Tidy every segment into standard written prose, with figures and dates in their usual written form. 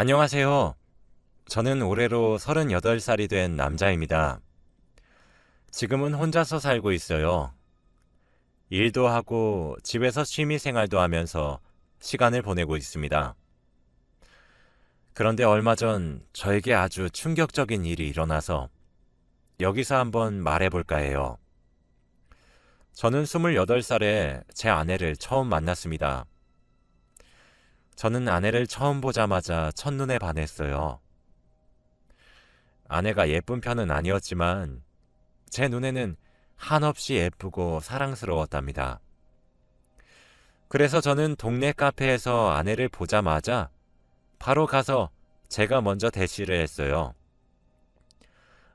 안녕하세요. 저는 올해로 38살이 된 남자입니다. 지금은 혼자서 살고 있어요. 일도 하고 집에서 취미 생활도 하면서 시간을 보내고 있습니다. 그런데 얼마 전 저에게 아주 충격적인 일이 일어나서 여기서 한번 말해볼까 해요. 저는 28살에 제 아내를 처음 만났습니다. 저는 아내를 처음 보자마자 첫눈에 반했어요. 아내가 예쁜 편은 아니었지만 제 눈에는 한없이 예쁘고 사랑스러웠답니다. 그래서 저는 동네 카페에서 아내를 보자마자 바로 가서 제가 먼저 대시를 했어요.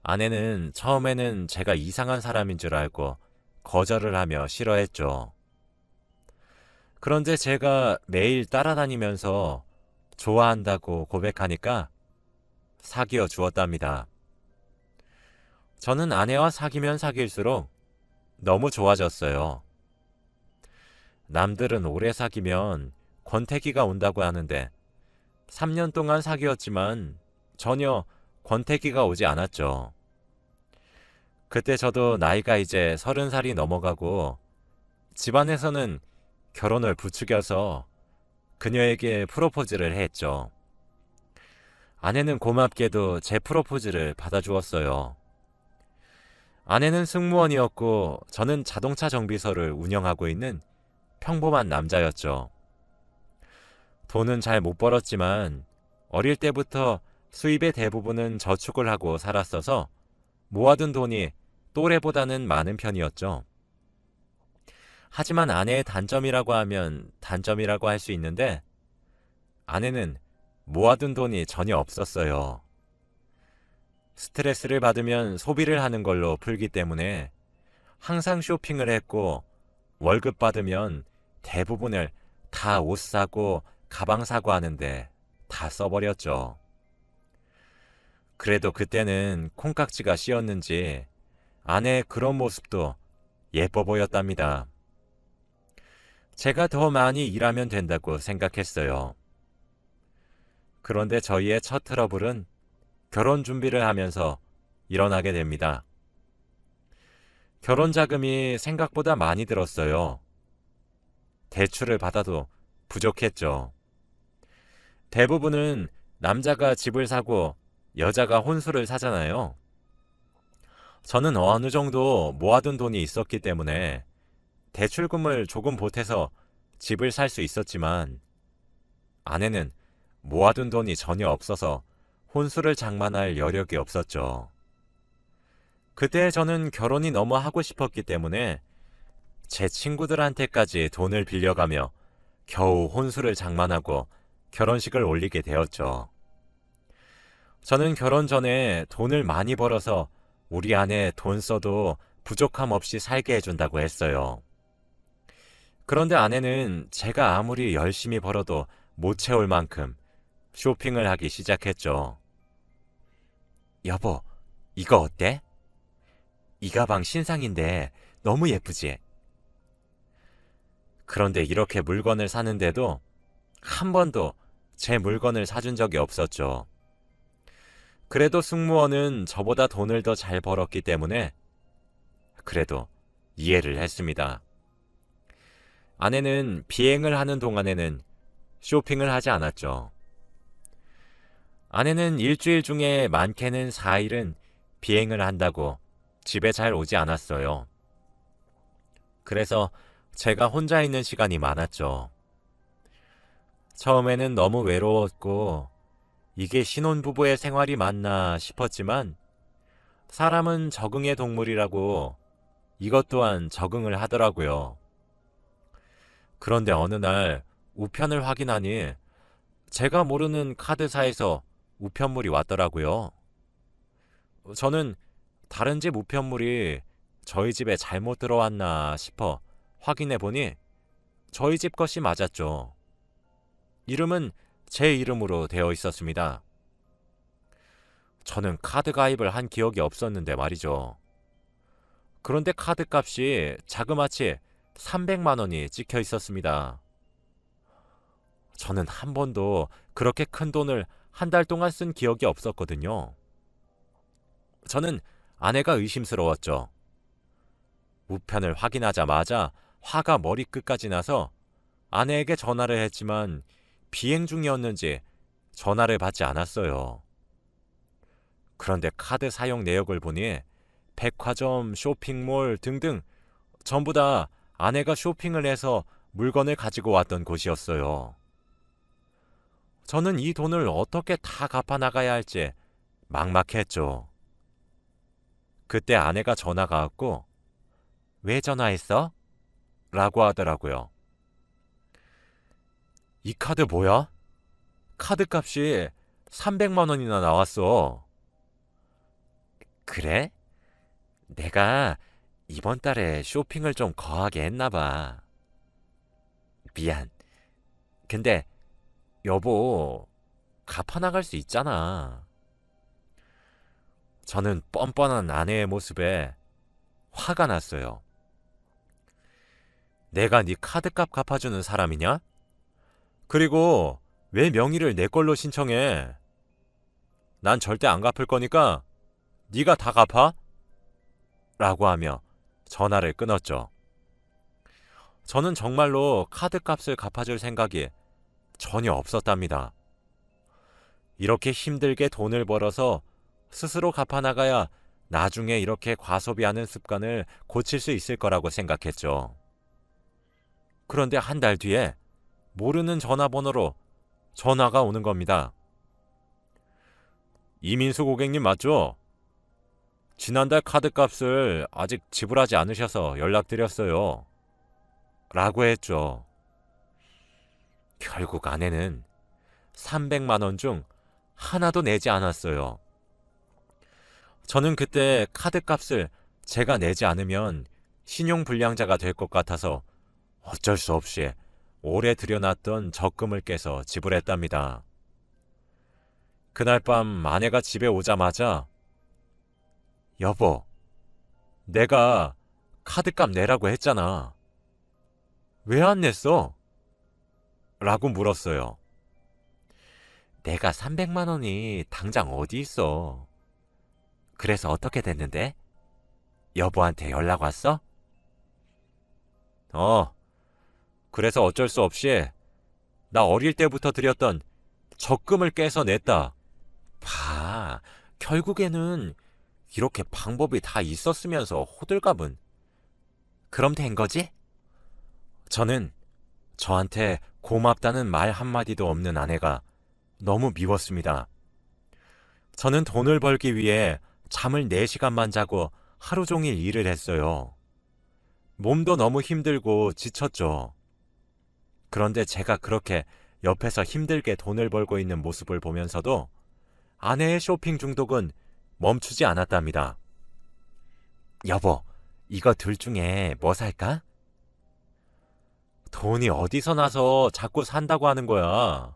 아내는 처음에는 제가 이상한 사람인 줄 알고 거절을 하며 싫어했죠. 그런데 제가 매일 따라다니면서 좋아한다고 고백하니까 사귀어 주었답니다. 저는 아내와 사귀면 사귈수록 너무 좋아졌어요. 남들은 오래 사귀면 권태기가 온다고 하는데 3년 동안 사귀었지만 전혀 권태기가 오지 않았죠. 그때 저도 나이가 이제 30살이 넘어가고 집안에서는 결혼을 부추겨서 그녀에게 프로포즈를 했죠. 아내는 고맙게도 제 프로포즈를 받아주었어요. 아내는 승무원이었고 저는 자동차 정비소를 운영하고 있는 평범한 남자였죠. 돈은 잘 못 벌었지만 어릴 때부터 수입의 대부분은 저축을 하고 살았어서 모아둔 돈이 또래보다는 많은 편이었죠. 하지만 아내의 단점이라고 하면 단점이라고 할 수 있는데 아내는 모아둔 돈이 전혀 없었어요. 스트레스를 받으면 소비를 하는 걸로 풀기 때문에 항상 쇼핑을 했고 월급 받으면 대부분을 다 옷 사고 가방 사고 하는데 다 써버렸죠. 그래도 그때는 콩깍지가 씌었는지 아내의 그런 모습도 예뻐 보였답니다. 제가 더 많이 일하면 된다고 생각했어요. 그런데 저희의 첫 트러블은 결혼 준비를 하면서 일어나게 됩니다. 결혼 자금이 생각보다 많이 들었어요. 대출을 받아도 부족했죠. 대부분은 남자가 집을 사고 여자가 혼수를 사잖아요. 저는 어느 정도 모아둔 돈이 있었기 때문에 대출금을 조금 보태서 집을 살 수 있었지만 아내는 모아둔 돈이 전혀 없어서 혼수를 장만할 여력이 없었죠. 그때 저는 결혼이 너무 하고 싶었기 때문에 제 친구들한테까지 돈을 빌려가며 겨우 혼수를 장만하고 결혼식을 올리게 되었죠. 저는 결혼 전에 돈을 많이 벌어서 우리 아내 돈 써도 부족함 없이 살게 해준다고 했어요. 그런데 아내는 제가 아무리 열심히 벌어도 못 채울 만큼 쇼핑을 하기 시작했죠. 여보, 이거 어때? 이 가방 신상인데 너무 예쁘지? 그런데 이렇게 물건을 사는데도 한 번도 제 물건을 사준 적이 없었죠. 그래도 승무원은 저보다 돈을 더 잘 벌었기 때문에 그래도 이해를 했습니다. 아내는 비행을 하는 동안에는 쇼핑을 하지 않았죠. 아내는 일주일 중에 많게는 4일은 비행을 한다고 집에 잘 오지 않았어요. 그래서 제가 혼자 있는 시간이 많았죠. 처음에는 너무 외로웠고 이게 신혼부부의 생활이 맞나 싶었지만 사람은 적응의 동물이라고 이것 또한 적응을 하더라고요. 그런데 어느 날 우편을 확인하니 제가 모르는 카드사에서 우편물이 왔더라고요. 저는 다른 집 우편물이 저희 집에 잘못 들어왔나 싶어 확인해 보니 저희 집 것이 맞았죠. 이름은 제 이름으로 되어 있었습니다. 저는 카드 가입을 한 기억이 없었는데 말이죠. 그런데 카드 값이 자그마치 300만 원이 찍혀 있었습니다. 저는 한 번도 그렇게 큰 돈을 한 달 동안 쓴 기억이 없었거든요. 저는 아내가 의심스러웠죠. 우편을 확인하자마자 화가 머리끝까지 나서 아내에게 전화를 했지만 비행 중이었는지 전화를 받지 않았어요. 그런데 카드 사용 내역을 보니 백화점, 쇼핑몰 등등 전부 다 아내가 쇼핑을 해서 물건을 가지고 왔던 곳이었어요. 저는 이 돈을 어떻게 다 갚아 나가야 할지 막막했죠. 그때 아내가 전화가 왔고, 왜 전화했어? 라고 하더라고요. 이 카드 뭐야? 카드 값이 300만 원이나 나왔어. 그래? 내가 이번 달에 쇼핑을 좀 거하게 했나 봐. 미안. 근데 여보, 갚아 나갈 수 있잖아. 저는 뻔뻔한 아내의 모습에 화가 났어요. 내가 네 카드값 갚아주는 사람이냐? 그리고 왜 명의를 내 걸로 신청해? 난 절대 안 갚을 거니까 네가 다 갚아? 라고 하며 전화를 끊었죠. 저는 정말로 카드값을 갚아줄 생각이 전혀 없었답니다. 이렇게 힘들게 돈을 벌어서 스스로 갚아나가야 나중에 이렇게 과소비하는 습관을 고칠 수 있을 거라고 생각했죠. 그런데 한 달 뒤에 모르는 전화번호로 전화가 오는 겁니다. 이민수 고객님 맞죠? 지난달 카드값을 아직 지불하지 않으셔서 연락드렸어요. 라고 했죠. 결국 아내는 300만 원 중 하나도 내지 않았어요. 저는 그때 카드값을 제가 내지 않으면 신용불량자가 될 것 같아서 어쩔 수 없이 오래 들여놨던 적금을 깨서 지불했답니다. 그날 밤 아내가 집에 오자마자 여보, 내가 카드값 내라고 했잖아. 왜 안 냈어? 라고 물었어요. 내가 300만 원이 당장 어디 있어? 그래서 어떻게 됐는데? 여보한테 연락 왔어? 그래서 어쩔 수 없이 나 어릴 때부터 드렸던 적금을 깨서 냈다. 봐, 결국에는 이렇게 방법이 다 있었으면서 호들갑은. 그럼 된 거지? 저는 저한테 고맙다는 말 한마디도 없는 아내가 너무 미웠습니다. 저는 돈을 벌기 위해 잠을 4시간만 자고 하루 종일 일을 했어요. 몸도 너무 힘들고 지쳤죠. 그런데 제가 그렇게 옆에서 힘들게 돈을 벌고 있는 모습을 보면서도 아내의 쇼핑 중독은 멈추지 않았답니다. 여보, 이거 둘 중에 뭐 살까? 돈이 어디서 나서 자꾸 산다고 하는 거야.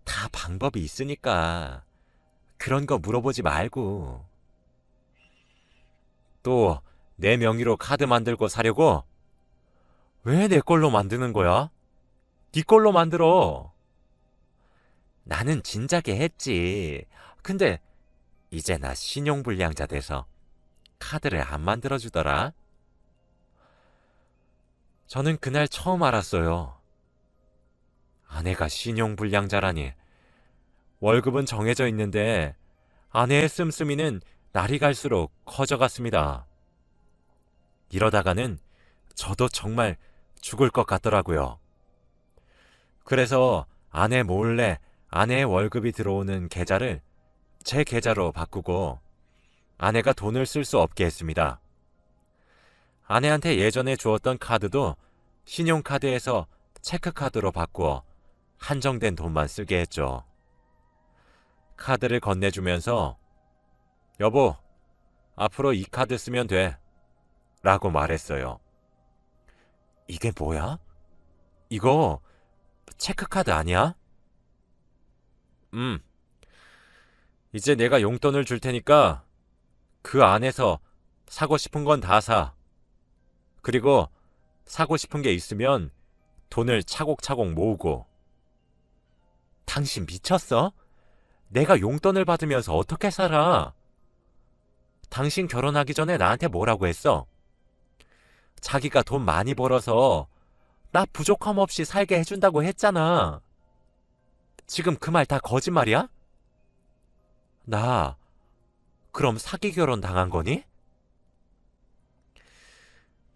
다 방법이 있으니까 그런 거 물어보지 말고. 또 내 명의로 카드 만들고 사려고? 왜 내 걸로 만드는 거야? 네 걸로 만들어. 나는 진작에 했지. 근데 이제 나 신용불량자 돼서 카드를 안 만들어주더라. 저는 그날 처음 알았어요. 아내가 신용불량자라니. 월급은 정해져 있는데 아내의 씀씀이는 날이 갈수록 커져갔습니다. 이러다가는 저도 정말 죽을 것 같더라고요. 그래서 아내 몰래 아내의 월급이 들어오는 계좌를 제 계좌로 바꾸고 아내가 돈을 쓸 수 없게 했습니다. 아내한테 예전에 주었던 카드도 신용카드에서 체크카드로 바꾸어 한정된 돈만 쓰게 했죠. 카드를 건네주면서 여보, 앞으로 이 카드 쓰면 돼. 라고 말했어요. 이게 뭐야? 이거 체크카드 아니야? 이제 내가 용돈을 줄 테니까 그 안에서 사고 싶은 건 다 사. 그리고 사고 싶은 게 있으면 돈을 차곡차곡 모으고 당신 미쳤어? 내가 용돈을 받으면서 어떻게 살아? 당신 결혼하기 전에 나한테 뭐라고 했어? 자기가 돈 많이 벌어서 나 부족함 없이 살게 해준다고 했잖아. 지금 그 말 다 거짓말이야? 나 그럼 사기 결혼 당한 거니?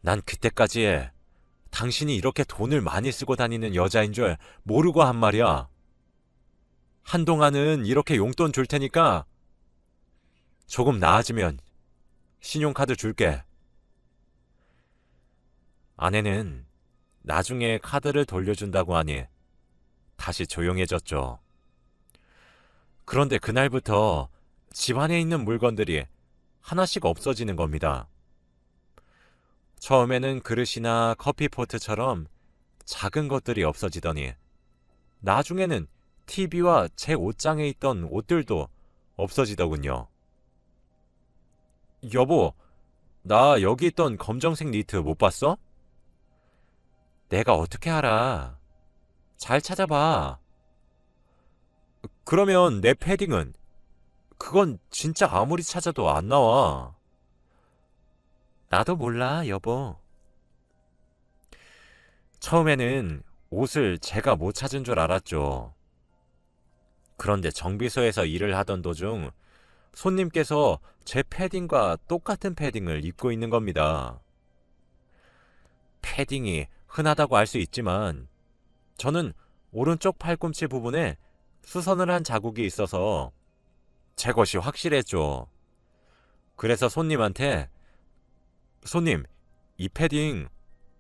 난 그때까지 당신이 이렇게 돈을 많이 쓰고 다니는 여자인 줄 모르고 한 말이야. 한동안은 이렇게 용돈 줄 테니까 조금 나아지면 신용카드 줄게. 아내는 나중에 카드를 돌려준다고 하니 다시 조용해졌죠. 그런데 그날부터 집안에 있는 물건들이 하나씩 없어지는 겁니다. 처음에는 그릇이나 커피포트처럼 작은 것들이 없어지더니 나중에는 TV와 제 옷장에 있던 옷들도 없어지더군요. 여보, 나 여기 있던 검정색 니트 못 봤어? 내가 어떻게 알아? 잘 찾아봐. 그러면 내 패딩은? 그건 진짜 아무리 찾아도 안 나와. 나도 몰라, 여보. 처음에는 옷을 제가 못 찾은 줄 알았죠. 그런데 정비소에서 일을 하던 도중 손님께서 제 패딩과 똑같은 패딩을 입고 있는 겁니다. 패딩이 흔하다고 할 수 있지만 저는 오른쪽 팔꿈치 부분에 수선을 한 자국이 있어서 제 것이 확실했죠. 그래서 손님한테 손님, 이 패딩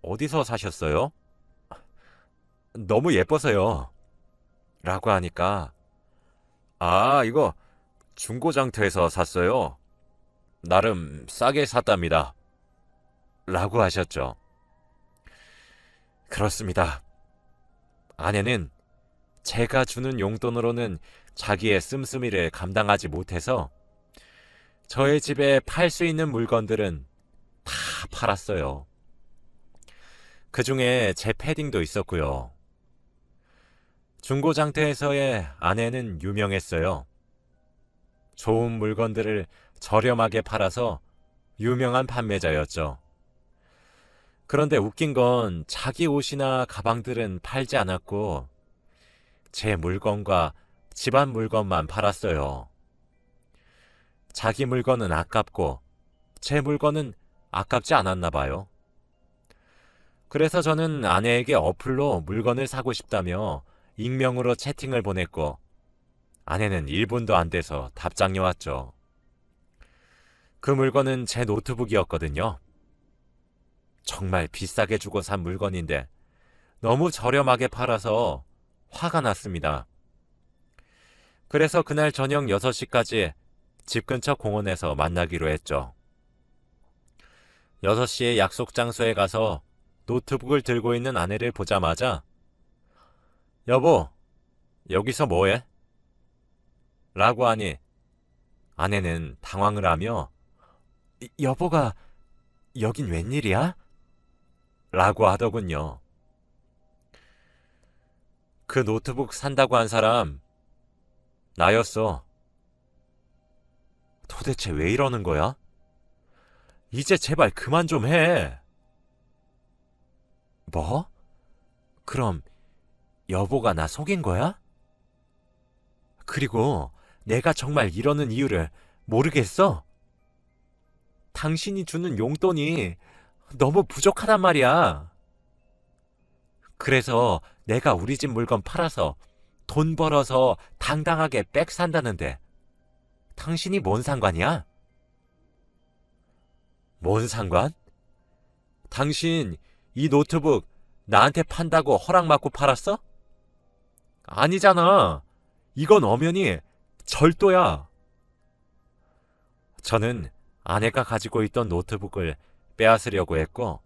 어디서 사셨어요? 너무 예뻐서요. 라고 하니까 이거 중고장터에서 샀어요. 나름 싸게 샀답니다. 라고 하셨죠. 그렇습니다. 아내는 제가 주는 용돈으로는 자기의 씀씀이를 감당하지 못해서 저의 집에 팔 수 있는 물건들은 다 팔았어요. 그 중에 제 패딩도 있었고요. 중고장터에서의 아내는 유명했어요. 좋은 물건들을 저렴하게 팔아서 유명한 판매자였죠. 그런데 웃긴 건 자기 옷이나 가방들은 팔지 않았고 제 물건과 집안 물건만 팔았어요. 자기 물건은 아깝고 제 물건은 아깝지 않았나 봐요. 그래서 저는 아내에게 어플로 물건을 사고 싶다며 익명으로 채팅을 보냈고 아내는 1분도 안 돼서 답장이 왔죠. 그 물건은 제 노트북이었거든요. 정말 비싸게 주고 산 물건인데 너무 저렴하게 팔아서 화가 났습니다. 그래서 그날 저녁 6시까지 집 근처 공원에서 만나기로 했죠. 6시에 약속 장소에 가서 노트북을 들고 있는 아내를 보자마자 여보, 여기서 뭐해? 라고 하니 아내는 당황을 하며 여보가 여긴 웬일이야? 라고 하더군요. 그 노트북 산다고 한 사람 나였어. 도대체 왜 이러는 거야? 이제 제발 그만 좀 해. 뭐? 그럼 여보가 나 속인 거야? 그리고 내가 정말 이러는 이유를 모르겠어? 당신이 주는 용돈이 너무 부족하단 말이야. 그래서 내가 우리 집 물건 팔아서 돈 벌어서 당당하게 백 산다는데 당신이 뭔 상관이야? 뭔 상관? 당신 이 노트북 나한테 판다고 허락받고 팔았어? 아니잖아. 이건 엄연히 절도야. 저는 아내가 가지고 있던 노트북을 빼앗으려고 했고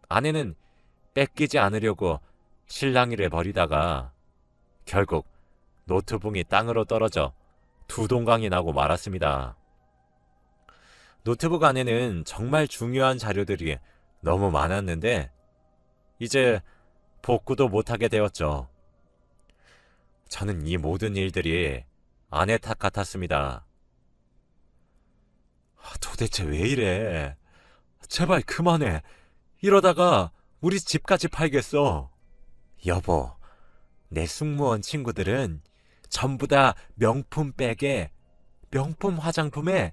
아내는 뺏기지 않으려고 실랑이를 벌이다가 결국 노트북이 땅으로 떨어져 두 동강이 나고 말았습니다. 노트북 안에는 정말 중요한 자료들이 너무 많았는데 이제 복구도 못하게 되었죠. 저는 이 모든 일들이 아내 탓 같았습니다. 도대체 왜 이래? 제발 그만해. 이러다가 우리 집까지 팔겠어. 여보, 내 승무원 친구들은 전부 다 명품 백에, 명품 화장품에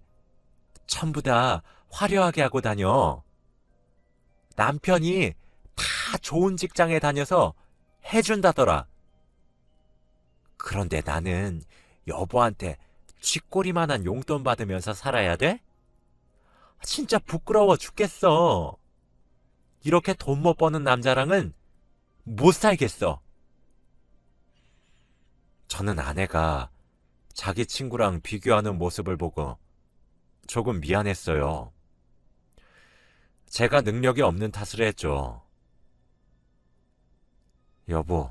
전부 다 화려하게 하고 다녀. 남편이 다 좋은 직장에 다녀서 해준다더라. 그런데 나는 여보한테 쥐꼬리만한 용돈 받으면서 살아야 돼? 진짜 부끄러워 죽겠어. 이렇게 돈 못 버는 남자랑은 못 살겠어. 저는 아내가 자기 친구랑 비교하는 모습을 보고 조금 미안했어요. 제가 능력이 없는 탓을 했죠. 여보,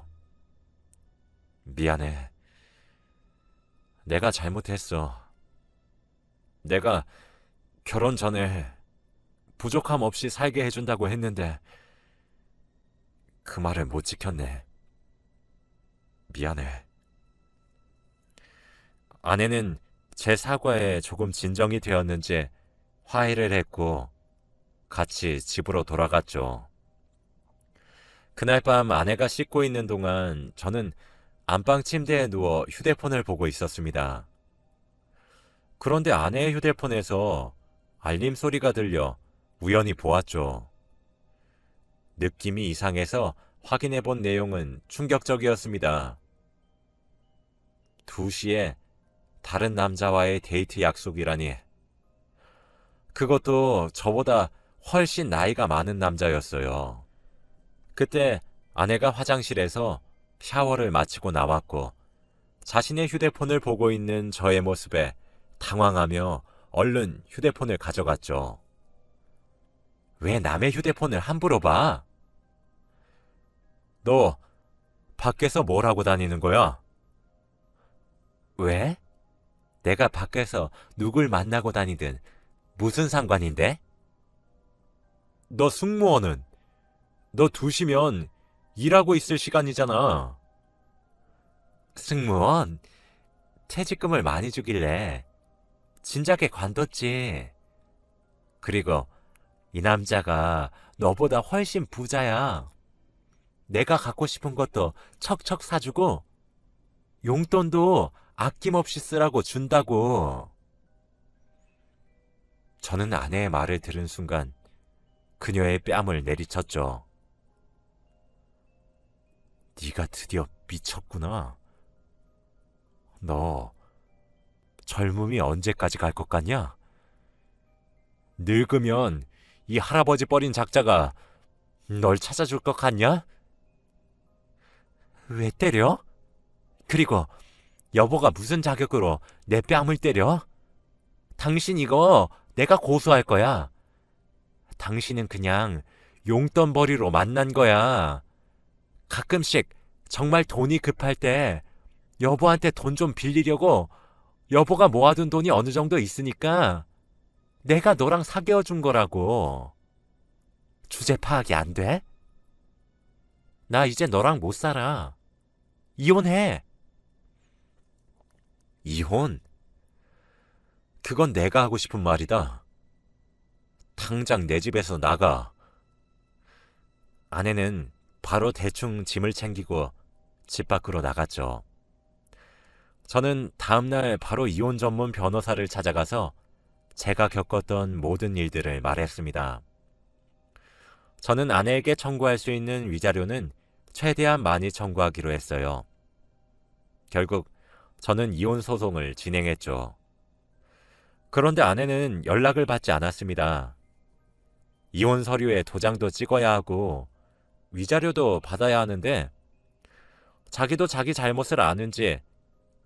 미안해. 내가 잘못했어. 내가 결혼 전에 부족함 없이 살게 해준다고 했는데 그 말을 못 지켰네. 미안해. 아내는 제 사과에 조금 진정이 되었는지 화해를 했고 같이 집으로 돌아갔죠. 그날 밤 아내가 씻고 있는 동안 저는 안방 침대에 누워 휴대폰을 보고 있었습니다. 그런데 아내의 휴대폰에서 알림 소리가 들려 우연히 보았죠. 느낌이 이상해서 확인해 본 내용은 충격적이었습니다. 2시에 다른 남자와의 데이트 약속이라니. 그것도 저보다 훨씬 나이가 많은 남자였어요. 그때 아내가 화장실에서 샤워를 마치고 나왔고 자신의 휴대폰을 보고 있는 저의 모습에 당황하며 얼른 휴대폰을 가져갔죠. 왜 남의 휴대폰을 함부로 봐? 너 밖에서 뭘 하고 다니는 거야? 왜? 내가 밖에서 누굴 만나고 다니든 무슨 상관인데? 너 승무원은? 너 2시면 일하고 있을 시간이잖아. 승무원? 퇴직금을 많이 주길래 진작에 관뒀지. 그리고 이 남자가 너보다 훨씬 부자야. 내가 갖고 싶은 것도 척척 사주고 용돈도 아낌없이 쓰라고 준다고. 저는 아내의 말을 들은 순간 그녀의 뺨을 내리쳤죠. 네가 드디어 미쳤구나. 너 젊음이 언제까지 갈 것 같냐? 늙으면 이 할아버지 뻘인 작자가 널 찾아줄 것 같냐? 왜 때려? 그리고 여보가 무슨 자격으로 내 뺨을 때려? 당신 이거 내가 고소할 거야. 당신은 그냥 용돈벌이로 만난 거야. 가끔씩 정말 돈이 급할 때 여보한테 돈 좀 빌리려고 여보가 모아둔 돈이 어느 정도 있으니까 내가 너랑 사귀어 준 거라고. 주제 파악이 안 돼? 나 이제 너랑 못 살아. 이혼해. 이혼? 그건 내가 하고 싶은 말이다. 당장 내 집에서 나가. 아내는 바로 대충 짐을 챙기고 집 밖으로 나갔죠. 저는 다음날 바로 이혼 전문 변호사를 찾아가서 제가 겪었던 모든 일들을 말했습니다. 저는 아내에게 청구할 수 있는 위자료는 최대한 많이 청구하기로 했어요. 결국 저는 이혼 소송을 진행했죠. 그런데 아내는 연락을 받지 않았습니다. 이혼 서류에 도장도 찍어야 하고 위자료도 받아야 하는데 자기도 자기 잘못을 아는지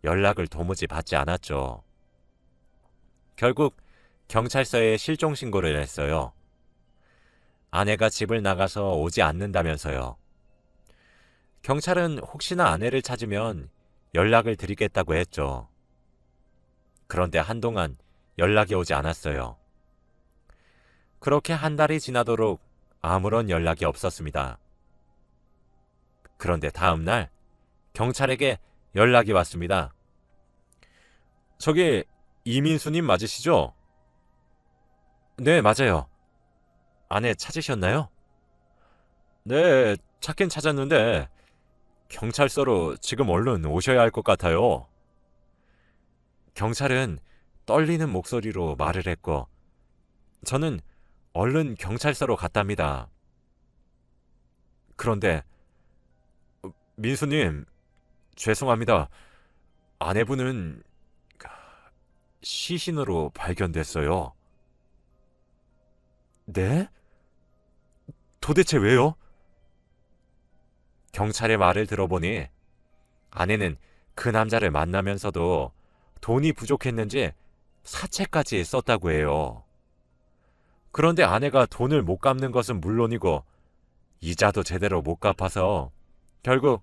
연락을 도무지 받지 않았죠. 결국 경찰서에 실종 신고를 했어요. 아내가 집을 나가서 오지 않는다면서요. 경찰은 혹시나 아내를 찾으면 연락을 드리겠다고 했죠. 그런데 한동안 연락이 오지 않았어요. 그렇게 한 달이 지나도록 아무런 연락이 없었습니다. 그런데 다음 날 경찰에게 연락이 왔습니다. 저기 이민수님 맞으시죠? 네, 맞아요. 아내 찾으셨나요? 네, 찾긴 찾았는데 경찰서로 지금 얼른 오셔야 할 것 같아요. 경찰은 떨리는 목소리로 말을 했고 저는 얼른 경찰서로 갔답니다. 그런데 민수님, 죄송합니다. 아내분은 시신으로 발견됐어요. 네? 도대체 왜요? 경찰의 말을 들어보니 아내는 그 남자를 만나면서도 돈이 부족했는지 사채까지 썼다고 해요. 그런데 아내가 돈을 못 갚는 것은 물론이고 이자도 제대로 못 갚아서 결국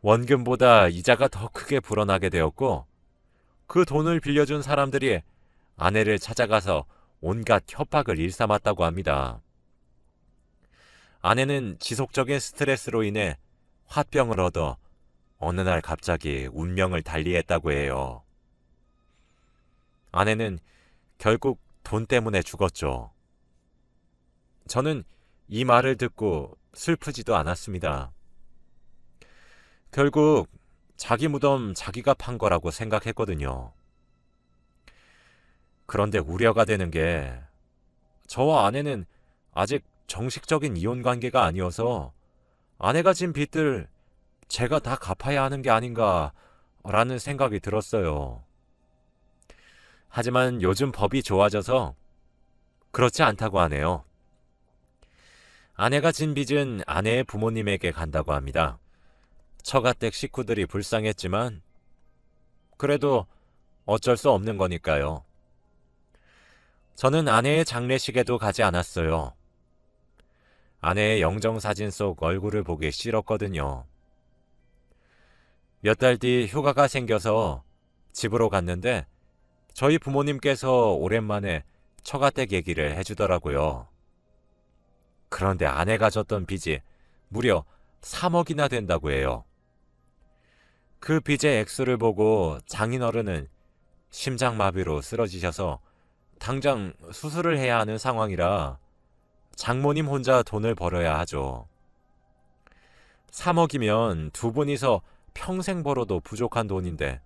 원금보다 이자가 더 크게 불어나게 되었고 그 돈을 빌려준 사람들이 아내를 찾아가서 온갖 협박을 일삼았다고 합니다. 아내는 지속적인 스트레스로 인해 화병을 얻어 어느 날 갑자기 운명을 달리했다고 해요. 아내는 결국 돈 때문에 죽었죠. 저는 이 말을 듣고 슬프지도 않았습니다. 결국 자기 무덤 자기가 판 거라고 생각했거든요. 그런데 우려가 되는 게 저와 아내는 아직 정식적인 이혼 관계가 아니어서 아내가 진 빚들 제가 다 갚아야 하는 게 아닌가라는 생각이 들었어요. 하지만 요즘 법이 좋아져서 그렇지 않다고 하네요. 아내가 진 빚은 아내의 부모님에게 간다고 합니다. 처가댁 식구들이 불쌍했지만 그래도 어쩔 수 없는 거니까요. 저는 아내의 장례식에도 가지 않았어요. 아내의 영정사진 속 얼굴을 보기 싫었거든요. 몇 달 뒤 휴가가 생겨서 집으로 갔는데 저희 부모님께서 오랜만에 처가댁 얘기를 해주더라고요. 그런데 아내가 졌던 빚이 무려 3억이나 된다고 해요. 그 빚의 액수를 보고 장인어른은 심장마비로 쓰러지셔서 당장 수술을 해야 하는 상황이라 장모님 혼자 돈을 벌어야 하죠. 3억이면 두 분이서 평생 벌어도 부족한 돈인데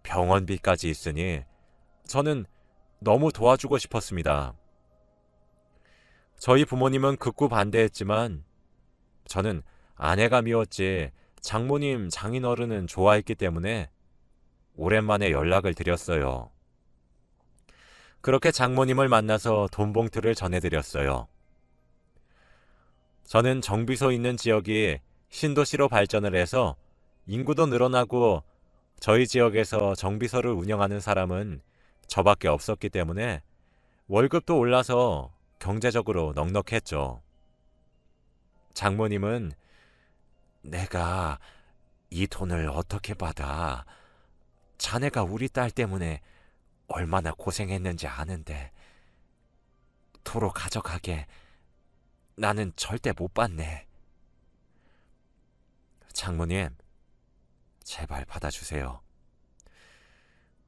병원비까지 있으니 저는 너무 도와주고 싶었습니다. 저희 부모님은 극구 반대했지만 저는 아내가 미웠지 장모님, 장인어른은 좋아했기 때문에 오랜만에 연락을 드렸어요. 그렇게 장모님을 만나서 돈 봉투를 전해드렸어요. 저는 정비소 있는 지역이 신도시로 발전을 해서 인구도 늘어나고 저희 지역에서 정비소를 운영하는 사람은 저밖에 없었기 때문에 월급도 올라서 경제적으로 넉넉했죠. 장모님은 내가 이 돈을 어떻게 받아? 자네가 우리 딸 때문에 얼마나 고생했는지 아는데 도로 가져가게 나는 절대 못 받네. 장모님, 제발 받아주세요.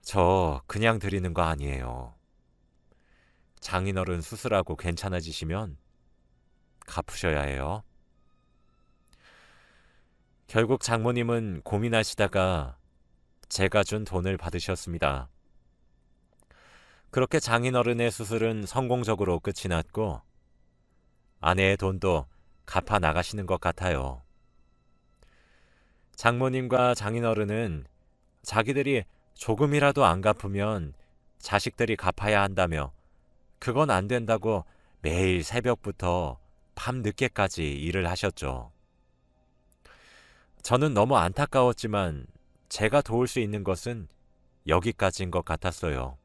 저 그냥 드리는 거 아니에요. 장인어른 수술하고 괜찮아지시면 갚으셔야 해요. 결국 장모님은 고민하시다가 제가 준 돈을 받으셨습니다. 그렇게 장인어른의 수술은 성공적으로 끝이 났고 아내의 돈도 갚아 나가시는 것 같아요. 장모님과 장인어른은 자기들이 조금이라도 안 갚으면 자식들이 갚아야 한다며 그건 안 된다고 매일 새벽부터 밤 늦게까지 일을 하셨죠. 저는 너무 안타까웠지만 제가 도울 수 있는 것은 여기까지인 것 같았어요.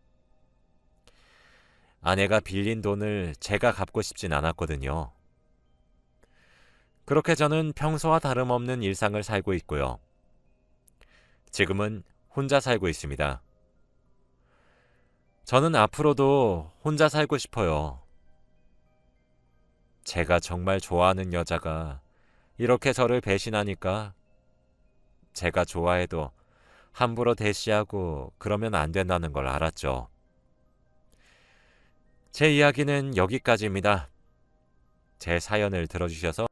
아내가 빌린 돈을 제가 갚고 싶진 않았거든요. 그렇게 저는 평소와 다름없는 일상을 살고 있고요. 지금은 혼자 살고 있습니다. 저는 앞으로도 혼자 살고 싶어요. 제가 정말 좋아하는 여자가 이렇게 저를 배신하니까 제가 좋아해도 함부로 대시하고 그러면 안 된다는 걸 알았죠. 제 이야기는 여기까지입니다. 제 사연을 들어주셔서